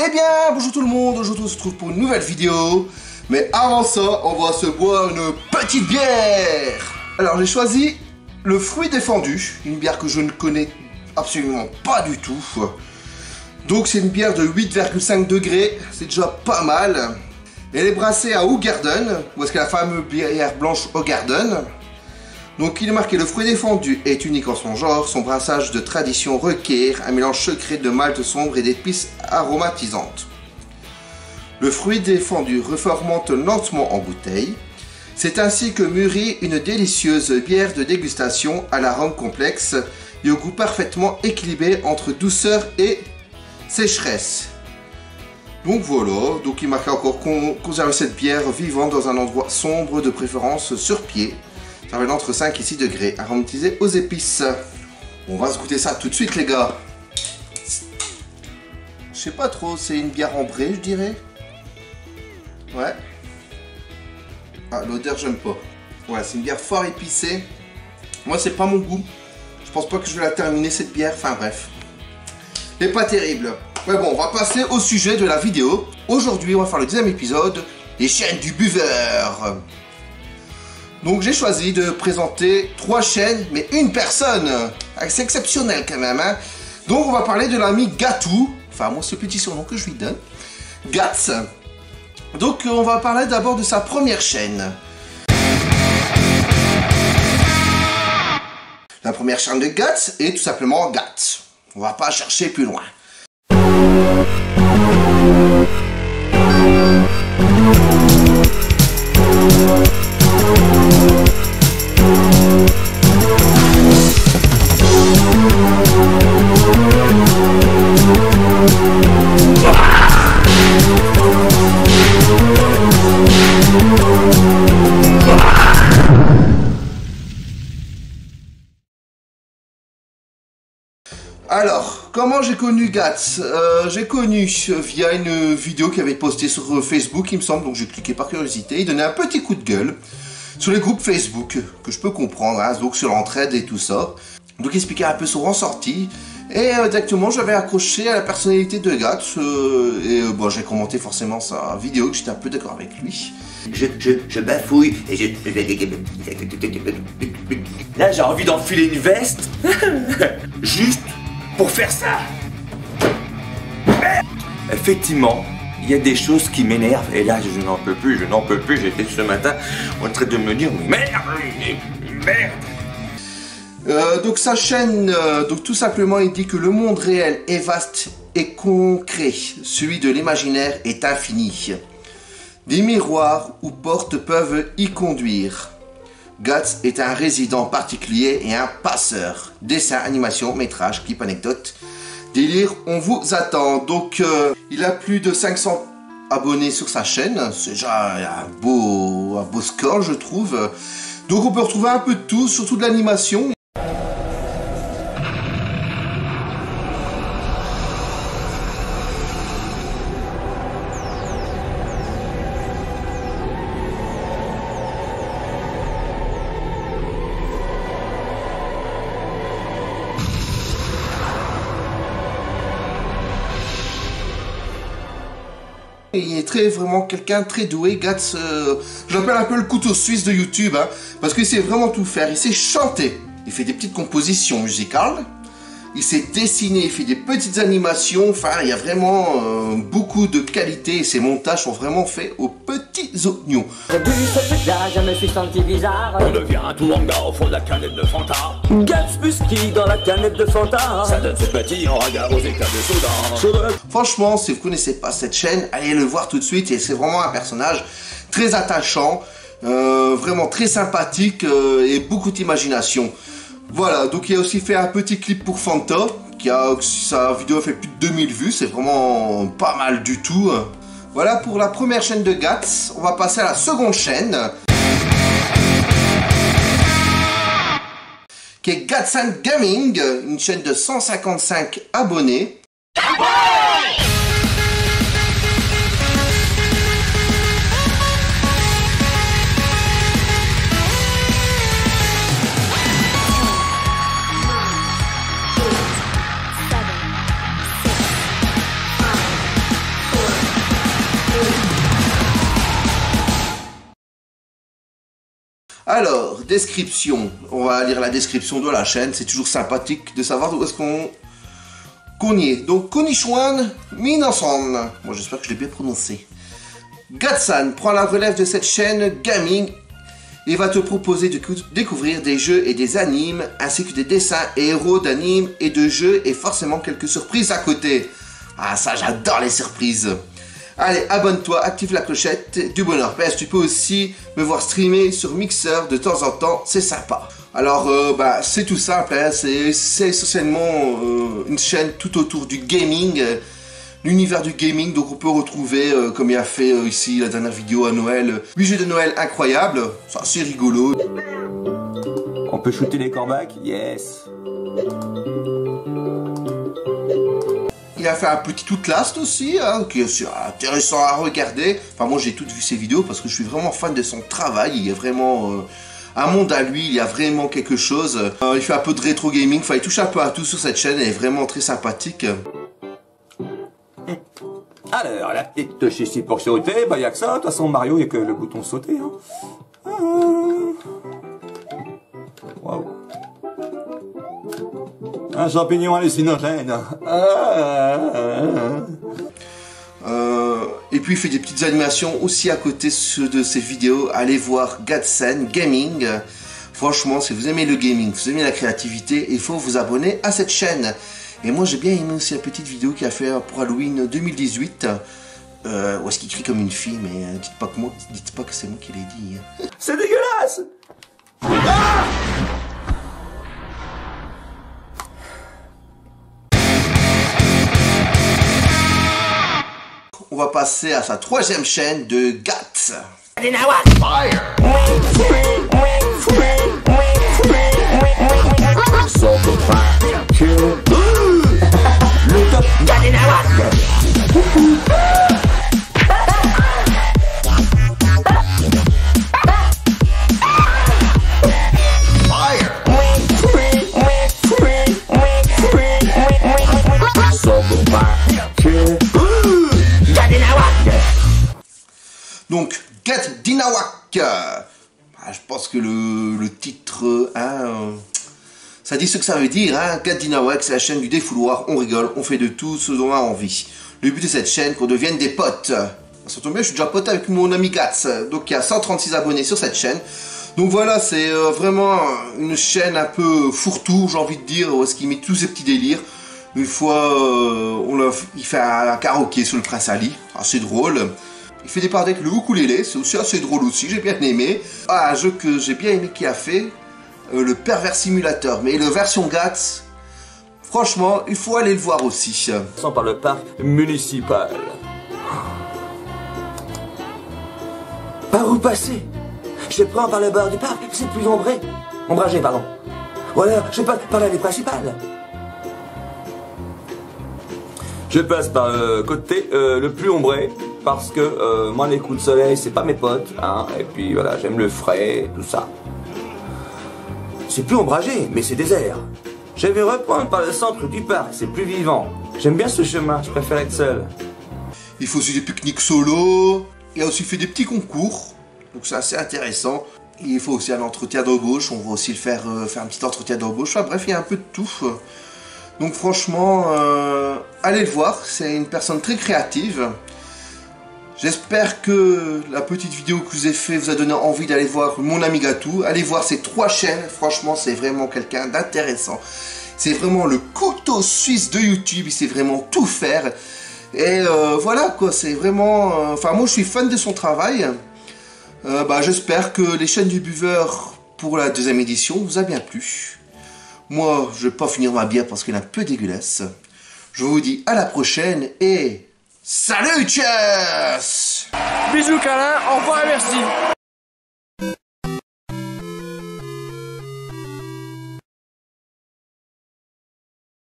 Eh bien, bonjour tout le monde, aujourd'hui on se retrouve pour une nouvelle vidéo. Mais avant ça, on va se boire une petite bière. Alors j'ai choisi le fruit défendu, une bière que je ne connais absolument pas du tout. Donc c'est une bière de 8,5 degrés, c'est déjà pas mal. Elle est brassée à Hoegaarden, où est-ce que la fameuse bière blanche Hoegaarden. Donc il est marqué: le fruit défendu est unique en son genre, son brassage de tradition requiert un mélange secret de malt sombre et d'épices aromatisantes. Le fruit défendu refermente lentement en bouteille. C'est ainsi que mûrit une délicieuse bière de dégustation à l'arôme complexe et au goût parfaitement équilibré entre douceur et sécheresse. Donc voilà, donc il marque encore conserver cette bière vivante dans un endroit sombre, de préférence sur pied. Ça va entre 5 et 6 degrés, aromatisé aux épices. On va se goûter ça tout de suite les gars. Je sais pas trop, c'est une bière ambrée je dirais. Ouais. Ah, l'odeur j'aime pas. Ouais, c'est une bière fort épicée. Moi c'est pas mon goût. Je pense pas que je vais la terminer cette bière, enfin bref. C'est pas terrible. Mais bon, on va passer au sujet de la vidéo. Aujourd'hui, on va faire le deuxième épisode, les chaînes du buveur. Donc j'ai choisi de présenter 3 chaînes, mais une personne. C'est exceptionnel quand même, hein. Donc on va parler de l'ami Gatou. Enfin, moi c'est le petit surnom que je lui donne. Gats. Donc on va parler d'abord de sa première chaîne. La première chaîne de Gats est tout simplement Gats. On va pas chercher plus loin. Alors, comment j'ai connu Gats? J'ai connu via une vidéo qu'il avait postée sur Facebook, il me semble, donc j'ai cliqué par curiosité. Il donnait un petit coup de gueule sur les groupes Facebook, que je peux comprendre, hein, donc sur l'entraide et tout ça. Donc il expliquait un peu son ressenti, et directement j'avais accroché à la personnalité de Gats, et bon, j'ai commenté forcément sa vidéo, que j'étais un peu d'accord avec lui. Je bafouille et je... Là j'ai envie d'enfiler une veste, juste pour faire ça. Effectivement, il y a des choses qui m'énervent et là je n'en peux plus, j'étais ce matin en train de me dire merde. Donc sa chaîne, donc tout simplement il dit que le monde réel est vaste et concret, celui de l'imaginaire est infini. Des miroirs ou portes peuvent y conduire. Gats est un résident particulier et un passeur. Dessin, animation, métrage, clip, anecdote, délire, on vous attend. Donc il a plus de 500 abonnés sur sa chaîne. C'est déjà un beau score je trouve. Donc on peut retrouver un peu de tout, surtout de l'animation. Il est vraiment quelqu'un très doué, Gats, je l'appelle un peu le couteau suisse de YouTube, hein, parce qu'il sait vraiment tout faire, il sait chanter, il fait des petites compositions musicales, il sait dessiner, il fait des petites animations, enfin il y a vraiment beaucoup de qualité et ses montages sont vraiment faits aux petits oignons. J'ai bu ce truc-là, je me suis senti bizarre. On devient un tout en gars au fond de la canette de Fanta. Gats Musky dans la canette de Fanta. Ça donne ce petit en regard aux éclats de soda. Franchement, si vous ne connaissez pas cette chaîne, allez le voir tout de suite et c'est vraiment un personnage très attachant, vraiment très sympathique et beaucoup d'imagination. Voilà, donc il a aussi fait un petit clip pour Fanta, sa vidéo a fait plus de 2000 vues, c'est vraiment pas mal du tout. Voilà pour la première chaîne de Gats, on va passer à la seconde chaîne, qui est Gats and Gaming, une chaîne de 155 abonnés. Alors, description. On va lire la description de la chaîne. C'est toujours sympathique de savoir où est-ce qu'on y est. Donc, Konichiwan Minasan. Moi, j'espère que je l'ai bien prononcé. Gatsan prend la relève de cette chaîne gaming et va te proposer de découvrir des jeux et des animes, ainsi que des dessins et héros d'animes et de jeux, et forcément quelques surprises à côté. Ah, ça, j'adore les surprises. Allez, abonne-toi, active la clochette du bonheur. PS, tu peux aussi me voir streamer sur Mixer de temps en temps, c'est sympa. Alors, c'est tout simple, hein, c'est essentiellement une chaîne tout autour du gaming, l'univers du gaming. Donc on peut retrouver, comme il a fait ici la dernière vidéo à Noël, 8 jeux de Noël incroyables, ça c'est rigolo. On peut shooter les corbacs? Yes. Il a fait un petit Outlast aussi, hein, qui est aussi intéressant à regarder. Enfin, moi j'ai toutes vu ses vidéos parce que je suis vraiment fan de son travail. Il y a vraiment un monde à lui, il y a vraiment quelque chose. Il fait un peu de rétro gaming, enfin il touche un peu à tout sur cette chaîne, elle est vraiment très sympathique. Alors, la petite touche ici pour sauter, bah y'a que ça. De toute façon, Mario, y'a que le bouton sauter. Hein. Waouh. Un champignon hallucinogène. Et puis il fait des petites animations aussi à côté de ses vidéos. Allez voir Gatsan Gaming. Franchement, si vous aimez le gaming, vous aimez la créativité, il faut vous abonner à cette chaîne. Et moi j'ai bien aimé aussi la petite vidéo qu'il a fait pour Halloween 2018. Où est-ce qu'il crie comme une fille, mais dites pas que c'est moi qui l'ai dit. C'est dégueulasse. On va passer à sa 3e chaîne de Gats. Donc, Get Dinawak. Je pense que le titre, ça dit ce que ça veut dire. Get Dinawak, c'est la chaîne du défouloir. On rigole, on fait de tout ce dont on a envie. Le but de cette chaîne, qu'on devienne des potes. Ça tombe bien, je suis déjà pote avec mon ami Gats. Donc, il y a 136 abonnés sur cette chaîne. Donc voilà, c'est vraiment une chaîne un peu fourre-tout, j'ai envie de dire, où est-ce qu'il met tous ses petits délires. Une fois, il fait un karaoké sur le Prince Ali, assez drôle. Il fait des parties avec le ukulélé, c'est aussi assez drôle aussi, j'ai bien aimé. Un jeu que j'ai bien aimé qu'il a fait, le Pervers Simulator, mais la version Gats, franchement, il faut aller le voir aussi. Sans par le parc municipal. Par où passer? Je prends par le bord du parc, c'est plus ombragé, pardon. Voilà, je passe par l'allée principale. Je passe par le côté le plus ombré, parce que moi les coups de soleil c'est pas mes potes, hein, et puis voilà, j'aime le frais, tout ça. C'est plus ombragé, mais c'est désert. Je vais reprendre par le centre du parc, c'est plus vivant. J'aime bien ce chemin, je préfère être seul. Il faut aussi des pique-niques solo, il a aussi fait des petits concours, donc c'est assez intéressant. Il faut aussi un entretien d'embauche, on va aussi le faire un petit entretien d'embauche, enfin, bref, il y a un peu de tout. Donc franchement, allez le voir, c'est une personne très créative. J'espère que la petite vidéo que je vous ai fait vous a donné envie d'aller voir mon ami Gatou. Allez voir ces 3 chaînes, franchement c'est vraiment quelqu'un d'intéressant. C'est vraiment le couteau suisse de YouTube, il sait vraiment tout faire. Et voilà quoi, c'est vraiment... Enfin moi je suis fan de son travail. J'espère que les chaînes du buveur pour la 2e édition vous a bien plu. Moi, je vais pas finir ma bière parce qu'elle est un peu dégueulasse. Je vous dis à la prochaine et... Salut, tchuss! Bisous câlin, au revoir et merci.